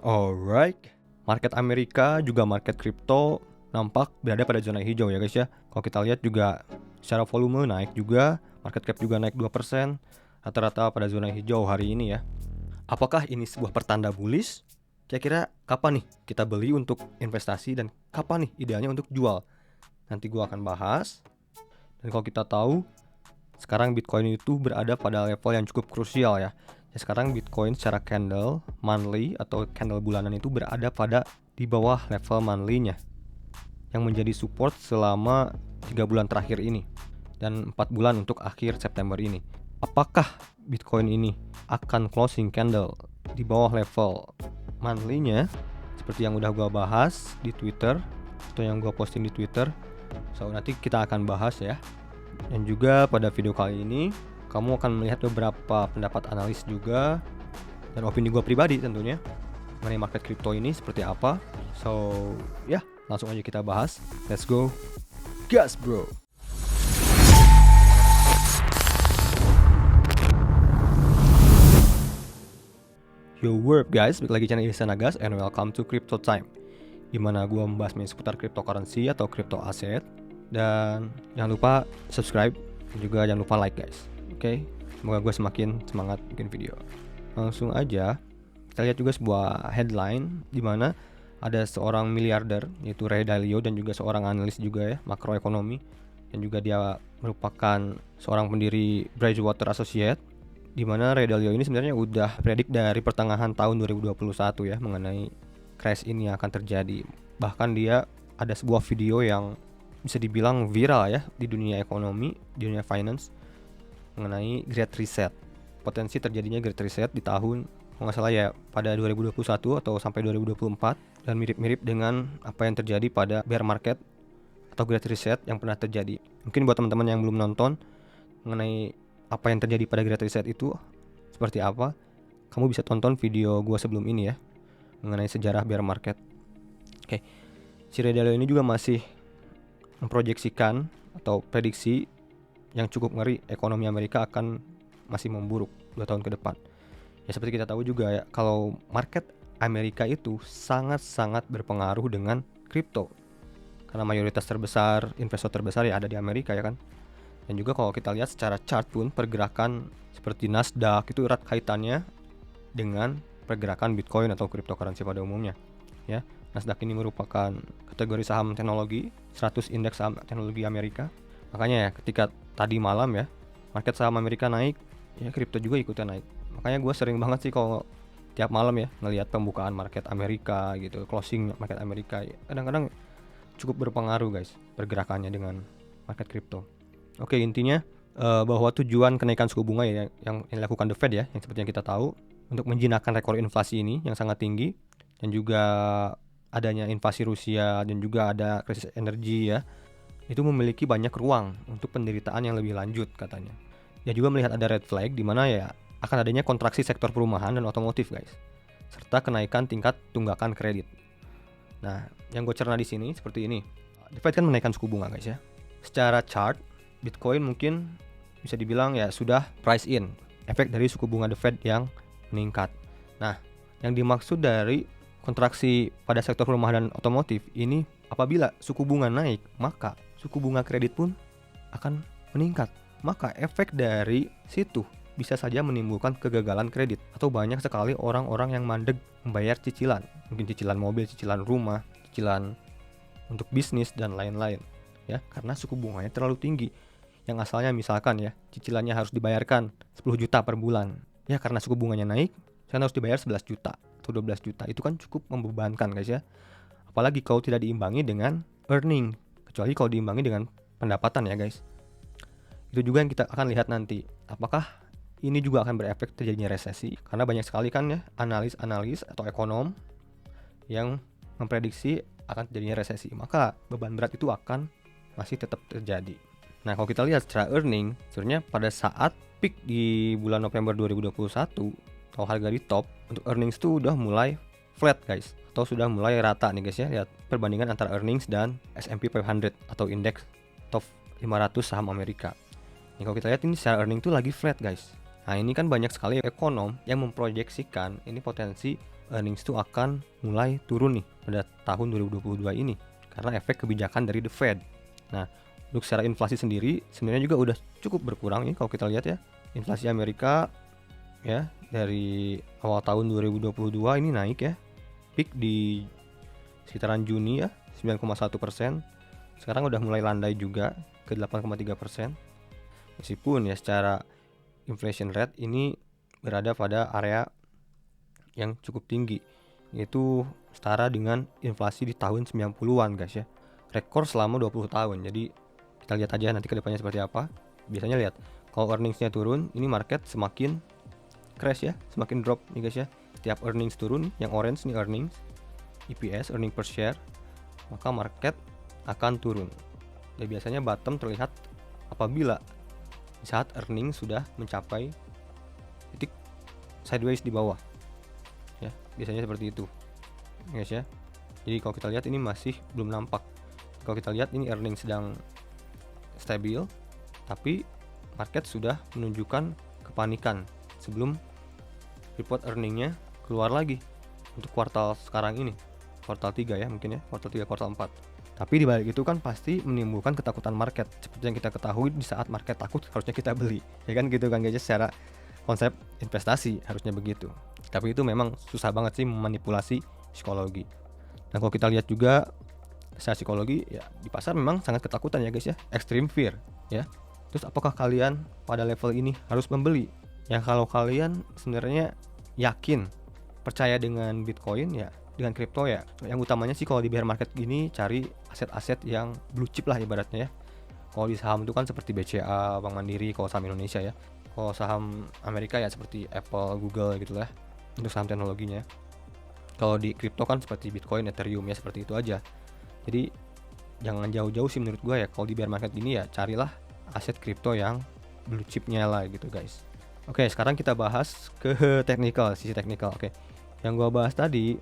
Alright, market Amerika juga market kripto nampak berada pada zona hijau ya guys ya. Kalau kita lihat juga secara volume naik juga, market cap juga naik 2%, rata-rata pada zona hijau hari ini ya. Apakah ini sebuah pertanda bullish? Kira-kira kapan nih kita beli untuk investasi dan kapan nih idealnya untuk jual? Nanti gua akan bahas. Dan kalau kita tahu, sekarang Bitcoin itu berada pada level yang cukup krusial ya. Sekarang Bitcoin secara candle monthly atau candle bulanan itu berada pada di bawah level monthly-nya yang menjadi support selama 3 bulan terakhir ini dan 4 bulan untuk akhir September ini. Apakah Bitcoin ini akan closing candle di bawah level monthly-nya seperti yang udah gua bahas di Twitter atau yang gua posting di Twitter? So nanti kita akan bahas ya. Dan juga pada video kali ini kamu akan melihat beberapa pendapat analis juga dan opini gue pribadi tentunya mengenai market crypto ini seperti apa. So ya, langsung aja kita bahas. Let's go, gas bro. Yo what up guys, balik lagi channel Ihsan Agas and welcome to Crypto Time, dimana gue membahas seputar cryptocurrency atau crypto aset. Dan jangan lupa subscribe dan juga jangan lupa like guys. Oke, semoga gue semakin semangat bikin video. Langsung aja kita lihat juga sebuah headline di mana ada seorang miliarder yaitu Ray Dalio dan juga seorang analis juga ya, makroekonomi, dan juga dia merupakan seorang pendiri Bridgewater Associates, di mana Ray Dalio ini sebenarnya udah predik dari pertengahan tahun 2021 ya mengenai crash ini yang akan terjadi. Bahkan dia ada sebuah video yang bisa dibilang viral ya di dunia ekonomi, di dunia finance, mengenai Great Reset. Potensi terjadinya Great Reset di tahun, kalau nggak salah ya, pada 2021 atau sampai 2024, dan mirip-mirip dengan apa yang terjadi pada bear market atau Great Reset yang pernah terjadi. Mungkin buat teman-teman yang belum nonton mengenai apa yang terjadi pada Great Reset itu seperti apa, kamu bisa tonton video gua sebelum ini ya, mengenai sejarah bear market. Oke, si Ray Dalio ini juga masih memproyeksikan atau prediksi yang cukup ngeri, ekonomi Amerika akan masih memburuk 2 tahun ke depan. Ya seperti kita tahu juga ya, kalau market Amerika itu sangat-sangat berpengaruh dengan kripto. Karena mayoritas terbesar, investor terbesar ya ada di Amerika ya kan. Dan juga kalau kita lihat secara chart pun, pergerakan seperti Nasdaq itu erat kaitannya dengan pergerakan Bitcoin atau cryptocurrency pada umumnya ya. Nasdaq ini merupakan kategori saham teknologi, 100 indeks saham teknologi Amerika. Makanya ya ketika tadi malam ya, market saham Amerika naik, ya kripto juga ikutan naik. Makanya gue sering banget sih kalau tiap malam ya ngelihat pembukaan market Amerika gitu, closing market Amerika. Ya, kadang-kadang cukup berpengaruh guys pergerakannya dengan market kripto. Oke, intinya bahwa tujuan kenaikan suku bunga ya yang dilakukan The Fed ya, yang seperti yang kita tahu, untuk menjinakkan rekor inflasi ini yang sangat tinggi, dan juga adanya invasi Rusia dan juga ada krisis energi ya, itu memiliki banyak ruang untuk penderitaan yang lebih lanjut katanya. Dia juga melihat ada red flag di mana ya akan adanya kontraksi sektor perumahan dan otomotif guys, serta kenaikan tingkat tunggakan kredit. Nah, yang gue cerna di sini seperti ini. The Fed kan menaikkan suku bunga guys ya. Secara chart, Bitcoin mungkin bisa dibilang ya sudah price in efek dari suku bunga The Fed yang meningkat. Nah, yang dimaksud dari kontraksi pada sektor perumahan dan otomotif ini, apabila suku bunga naik, maka suku bunga kredit pun akan meningkat. Maka efek dari situ bisa saja menimbulkan kegagalan kredit, atau banyak sekali orang-orang yang mandeg membayar cicilan, mungkin cicilan mobil, cicilan rumah, cicilan untuk bisnis dan lain-lain ya, karena suku bunganya terlalu tinggi. Yang asalnya misalkan ya cicilannya harus dibayarkan 10 juta per bulan, ya karena suku bunganya naik sekarang harus dibayar 11 juta atau 12 juta. Itu kan cukup membebankan guys ya, apalagi kalau tidak diimbangi dengan earning, kecuali kalau diimbangi dengan pendapatan ya guys. Itu juga yang kita akan lihat nanti, apakah ini juga akan berefek terjadinya resesi, karena banyak sekali kan ya analis-analis atau ekonom yang memprediksi akan terjadinya resesi, maka beban berat itu akan masih tetap terjadi. Nah, kalau kita lihat secara earning, sebenarnya pada saat peak di bulan November 2021, kalau harga di top, untuk earnings itu udah mulai flat guys, atau sudah mulai rata nih guys ya. Lihat perbandingan antara earnings dan S&P 500 atau indeks top 500 saham Amerika. Nih kalau kita lihat ini secara earning itu lagi flat guys. Nah, ini kan banyak sekali ekonom yang memproyeksikan ini potensi earnings itu akan mulai turun nih pada tahun 2022 ini karena efek kebijakan dari The Fed. Nah, untuk secara inflasi sendiri sebenarnya juga udah cukup berkurang nih kalau kita lihat ya. Inflasi Amerika ya dari awal tahun 2022 ini naik ya, peak di sekitaran Juni ya 9,1%. Sekarang udah mulai landai juga ke 8,3%. Meskipun ya secara inflation rate ini berada pada area yang cukup tinggi, yaitu setara dengan inflasi di tahun 90-an guys ya. Rekor selama 20 tahun. Jadi kita lihat aja nanti kedepannya seperti apa. Biasanya lihat kalau earningsnya turun, ini market semakin crash ya, semakin drop nih guys ya. Tiap earnings turun, yang orange nih earnings, EPS, earning per share, maka market akan turun. Dan biasanya bottom terlihat apabila saat earning sudah mencapai titik sideways di bawah ya, biasanya seperti itu guys ya. Jadi kalau kita lihat ini masih belum nampak. Kalau kita lihat ini earning sedang stabil, tapi market sudah menunjukkan kepanikan sebelum report earningnya keluar lagi untuk kuartal sekarang ini, kuartal 3 ya mungkin ya, kuartal 3, kuartal 4. Tapi dibalik itu kan pasti menimbulkan ketakutan market. Seperti yang kita ketahui, di saat market takut harusnya kita beli, ya kan gitu kan guys, secara konsep investasi harusnya begitu. Tapi itu memang susah banget sih memanipulasi psikologi. Nah kalau kita lihat juga secara psikologi ya, di pasar memang sangat ketakutan ya guys ya, extreme fear ya. Terus apakah kalian pada level ini harus membeli? Ya kalau kalian sebenarnya yakin, percaya dengan Bitcoin ya, dengan kripto ya, yang utamanya sih kalau di bear market gini cari aset-aset yang blue chip lah ibaratnya ya. Kalau di saham itu kan seperti BCA, Bank Mandiri kalau saham Indonesia ya. Kalau saham Amerika ya seperti Apple, Google gitu lah untuk saham teknologinya. Kalau di kripto kan seperti Bitcoin, Ethereum ya, seperti itu aja. Jadi jangan jauh-jauh sih menurut gue ya, kalau di bear market gini ya carilah aset kripto yang blue chipnya lah gitu guys. Oke, sekarang kita bahas ke technical, sisi technical. Oke, yang gue bahas tadi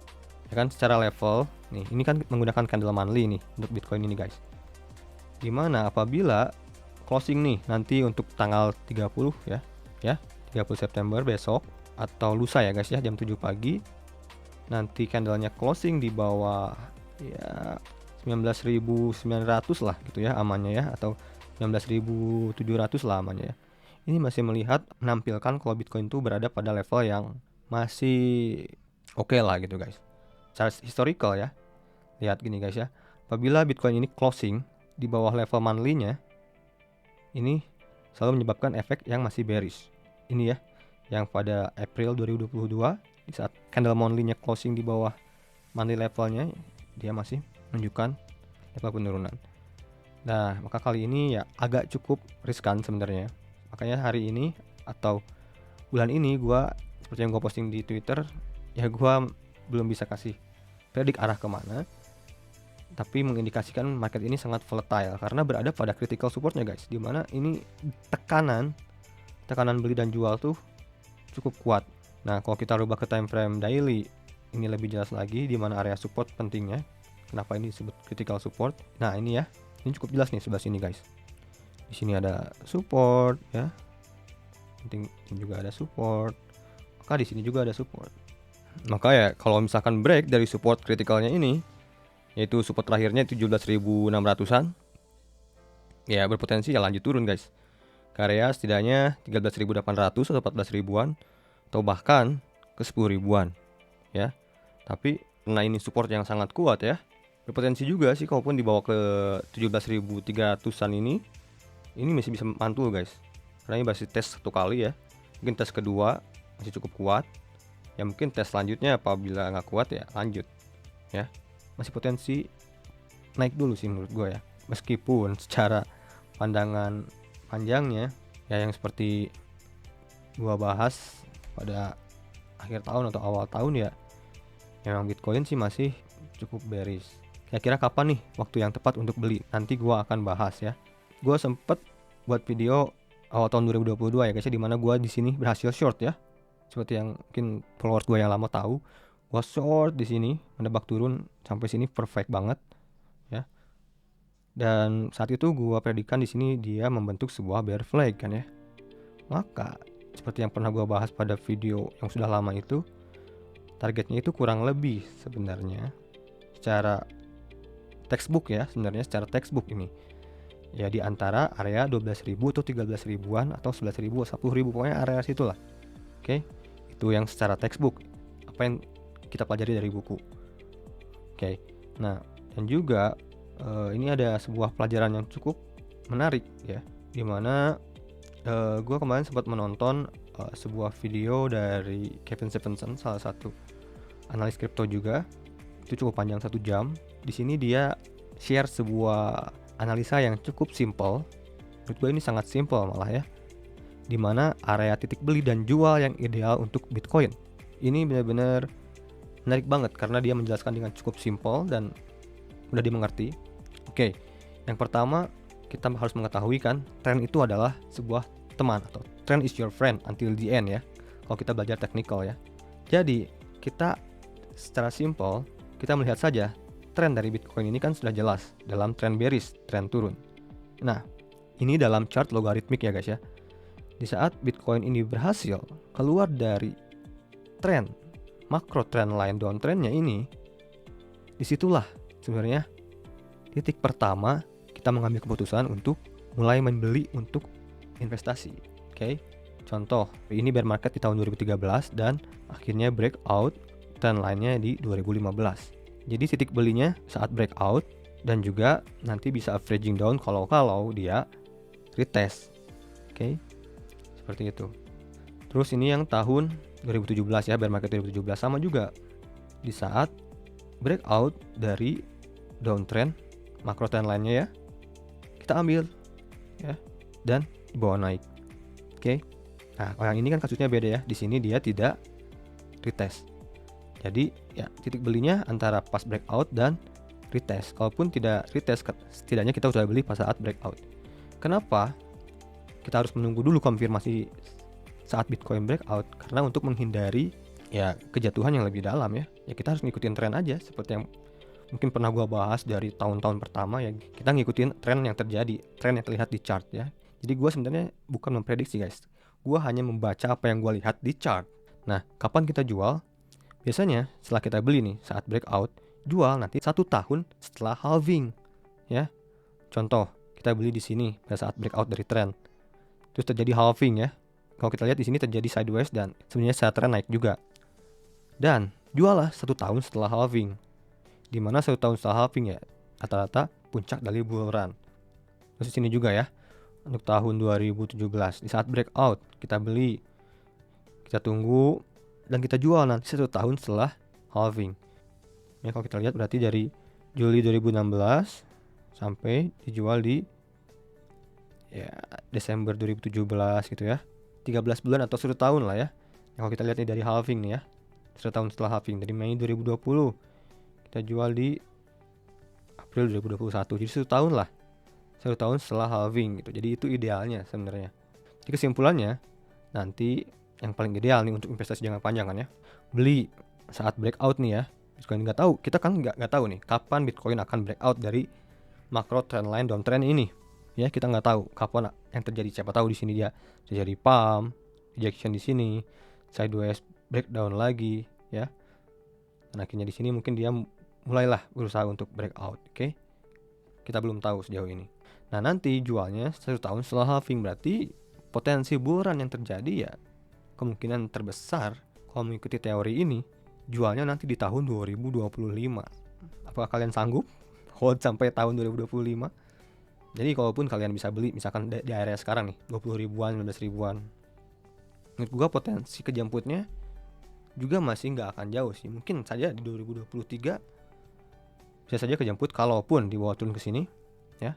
ya kan secara level nih, ini kan menggunakan candle monthly nih untuk Bitcoin ini guys. Dimana apabila closing nih nanti untuk tanggal 30 ya 30 September besok atau lusa ya guys ya, jam 7 pagi nanti candlenya closing di bawah ya 19.900 lah gitu ya amannya ya, atau 19.700 lah amannya ya. Ini masih melihat menampilkan kalau Bitcoin itu berada pada level yang masih oke lah gitu guys. Secara historical ya, lihat gini guys ya, apabila Bitcoin ini closing di bawah level monthly-nya, ini selalu menyebabkan efek yang masih bearish. Ini ya, yang pada April 2022 di saat candle monthly-nya closing di bawah monthly levelnya, dia masih menunjukkan level penurunan. Nah, maka kali ini ya agak cukup riskan sebenarnya. Makanya hari ini atau bulan ini gua seperti yang gua posting di Twitter, ya gua belum bisa kasih predik arah kemana, tapi mengindikasikan market ini sangat volatile karena berada pada critical supportnya guys, dimana ini tekanan beli dan jual tuh cukup kuat. Nah kalau kita rubah ke time frame daily, ini lebih jelas lagi di mana area support pentingnya. Kenapa ini disebut critical support? Nah ini ya, ini cukup jelas nih sebelah sini guys. Di sini ada support ya, penting juga ada support. Maka di sini juga ada support. Maka ya kalau misalkan break dari support kritikalnya ini, yaitu support terakhirnya 17.600-an, ya berpotensi ya lanjut turun guys. Ke area setidaknya 13.800 atau 14.000-an atau bahkan ke 10.000-an ya. Tapi karena ini support yang sangat kuat ya, berpotensi juga sih kalaupun dibawa ke 17.300-an ini masih bisa mantul guys. Karena ini masih tes satu kali ya. Mungkin tes kedua masih cukup kuat. Ya mungkin tes selanjutnya apabila nggak kuat ya lanjut ya. Masih potensi naik dulu sih menurut gue ya. Meskipun secara pandangan panjangnya ya yang seperti gua bahas pada akhir tahun atau awal tahun ya, memang Bitcoin sih masih cukup bearish. Kira-kira kapan nih waktu yang tepat untuk beli? Nanti gua akan bahas ya. Gua sempet buat video awal tahun 2022 ya guys, di mana gua di sini berhasil short ya. Seperti yang mungkin followers gua yang lama tahu, gua short di sini menebak turun sampai sini perfect banget ya. Dan saat itu gua predikan di sini dia membentuk sebuah bear flag kan ya. Maka seperti yang pernah gua bahas pada video yang sudah lama itu, targetnya itu kurang lebih sebenarnya secara textbook ya, sebenarnya secara textbook ini ya di antara area 12.000 atau 13 ribuan atau 11.000 10.000, pokoknya area situlah. Oke, itu yang secara textbook, apa yang kita pelajari dari buku. Oke, nah dan juga ini ada sebuah pelajaran yang cukup menarik ya, dimana gue kemarin sempat menonton sebuah video dari Kevin Stephenson, salah satu analis kripto juga. Itu cukup panjang 1 jam. Di sini dia share sebuah analisa yang cukup simple. Menurut gue ini sangat simple malah ya, dimana area titik beli dan jual yang ideal untuk Bitcoin. Ini benar-benar menarik banget karena dia menjelaskan dengan cukup simple dan mudah dimengerti. Oke, yang pertama kita harus mengetahui kan, tren itu adalah sebuah teman, atau trend is your friend until the end ya, kalau kita belajar technical ya. Jadi kita secara simple kita melihat saja tren dari Bitcoin ini kan sudah jelas dalam tren bearish, tren turun. Nah, ini dalam chart logaritmik ya guys ya. Di saat Bitcoin ini berhasil keluar dari tren makro trend line downtrendnya ini, disitulah sebenarnya titik pertama kita mengambil keputusan untuk mulai membeli untuk investasi. Oke, contoh ini bear market di tahun 2013 dan akhirnya breakout trend line-nya di 2015. Jadi titik belinya saat breakout dan juga nanti bisa averaging down kalau dia retest. Oke, seperti itu. Terus ini yang tahun 2017 ya, bear market 2017 sama juga. Di saat breakout dari downtrend macro trend line-nya ya, kita ambil ya dan dibawa naik. Oke. Nah, kalau yang ini kan kasusnya beda ya. Di sini dia tidak retest. Jadi ya titik belinya antara pas breakout dan retest. Kalaupun tidak retest, setidaknya kita sudah beli pas saat breakout. Kenapa kita harus menunggu dulu konfirmasi saat Bitcoin breakout? Karena untuk menghindari ya kejatuhan yang lebih dalam ya. Ya kita harus ngikutin tren aja, seperti yang mungkin pernah gua bahas dari tahun-tahun pertama ya. Kita ngikutin tren yang terjadi, tren yang terlihat di chart ya. Jadi gua sebenarnya bukan memprediksi guys. Gua hanya membaca apa yang gua lihat di chart. Nah, kapan kita jual? Biasanya setelah kita beli nih saat breakout, jual nanti 1 tahun setelah halving ya. Contoh, kita beli di sini pada saat breakout dari tren, terus terjadi halving ya. Kalau kita lihat di sini terjadi sideways dan sebenarnya secara tren naik juga. Dan jual lah 1 tahun setelah halving. Dimana 1 tahun setelah halving ya rata-rata puncak dari bull run. Terus di sini juga ya, untuk tahun 2017 di saat breakout kita beli, kita tunggu dan kita jual nanti 1 tahun setelah halving. Ya kalau kita lihat berarti dari Juli 2016 sampai dijual di ya Desember 2017 gitu ya. 13 bulan atau 1 tahun lah ya. Kalau kita lihat nih dari halving nih ya, 1 tahun setelah halving dari Mei 2020 kita jual di April 2021. Jadi 1 tahun lah. 1 tahun setelah halving gitu. Jadi itu idealnya sebenarnya. Jadi kesimpulannya nanti yang paling ideal nih untuk investasi jangka panjang kan ya, beli saat breakout nih ya. Bitcoin nggak tahu, kita kan nggak tahu nih kapan Bitcoin akan breakout dari macro trend line downtrend ini ya. Kita nggak tahu kapan yang terjadi. Siapa tahu di sini dia terjadi pump, rejection di sini, sideways breakdown lagi ya. Dan akhirnya di sini mungkin dia mulailah berusaha untuk breakout. Oke, kita belum tahu sejauh ini. Nah nanti jualnya 1 tahun setelah halving, berarti potensi bull run yang terjadi ya kemungkinan terbesar kalau mengikuti teori ini jualnya nanti di tahun 2025. Apakah kalian sanggup hold sampai tahun 2025? Jadi kalaupun kalian bisa beli misalkan di area sekarang nih 20 ribuan, 15 ribuan, menurut gua potensi kejemputnya juga masih nggak akan jauh sih. Mungkin saja di 2023 bisa saja kejemput kalaupun dibawa turun ke sini ya.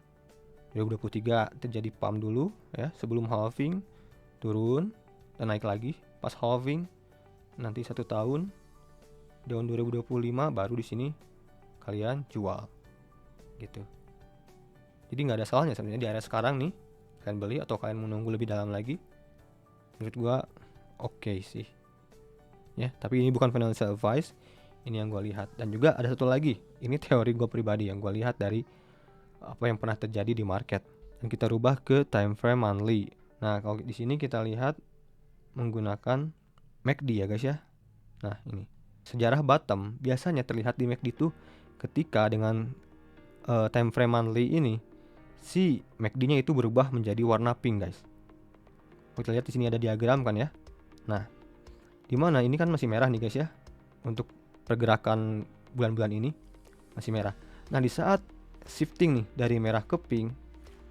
2023 terjadi pump dulu ya sebelum halving, turun dan naik lagi pas halving, nanti 1 tahun tahun 2025 baru di sini kalian jual gitu. Jadi nggak ada salahnya sebenarnya di area sekarang nih kalian beli atau kalian menunggu lebih dalam lagi. Menurut gua oke sih ya, tapi ini bukan financial advice, ini yang gua lihat. Dan juga ada satu lagi, ini teori gua pribadi yang gua lihat dari apa yang pernah terjadi di market dan kita rubah ke time frame monthly. Nah kalau di sini kita lihat menggunakan MACD ya guys ya. Nah ini sejarah bottom biasanya terlihat di MACD itu ketika dengan time frame monthly ini si MACD-nya itu berubah menjadi warna pink, guys. Kita lihat di sini ada diagram kan ya. Nah, dimana ini kan masih merah nih guys ya. Untuk pergerakan bulan-bulan ini masih merah. Nah, di saat shifting nih dari merah ke pink,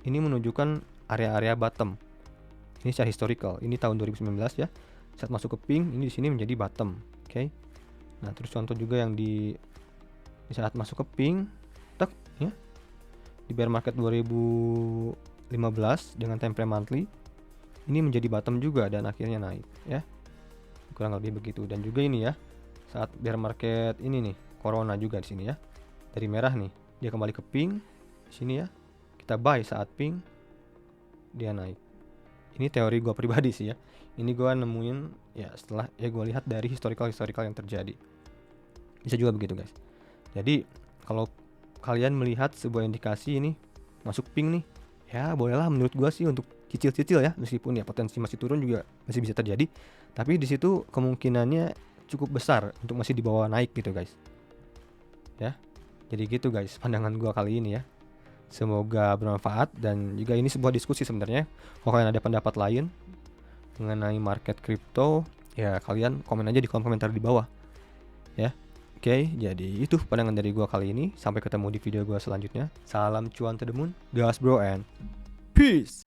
ini menunjukkan area-area bottom. Ini secara historical. Ini tahun 2019 ya. Saat masuk ke pink, ini di sini menjadi bottom. Oke. Nah, terus contoh juga yang di saat masuk ke pink, tek ya. Di bear market 2015 dengan time frame monthly, ini menjadi bottom juga dan akhirnya naik ya. Kurang lebih begitu. Dan juga ini ya, saat bear market ini nih, corona juga di sini ya. Dari merah nih, dia kembali ke pink. Di sini ya. Kita buy saat pink, dia naik. Ini teori gue pribadi sih ya. Ini gue nemuin ya setelah ya gue lihat dari historical yang terjadi. Bisa juga begitu guys. Jadi kalau kalian melihat sebuah indikasi ini masuk pink nih, ya bolehlah menurut gue sih untuk cicil-cicil ya, meskipun ya potensi masih turun juga masih bisa terjadi. Tapi di situ kemungkinannya cukup besar untuk masih dibawa naik gitu guys. Ya. Jadi gitu guys pandangan gue kali ini ya. Semoga bermanfaat dan juga ini sebuah diskusi sebenarnya. Kalau kalian ada pendapat lain mengenai market crypto, ya kalian komen aja di kolom komentar di bawah. Ya. Oke, jadi itu pandangan dari gua kali ini. Sampai ketemu di video gua selanjutnya. Salam cuan to the moon, gas bro and peace.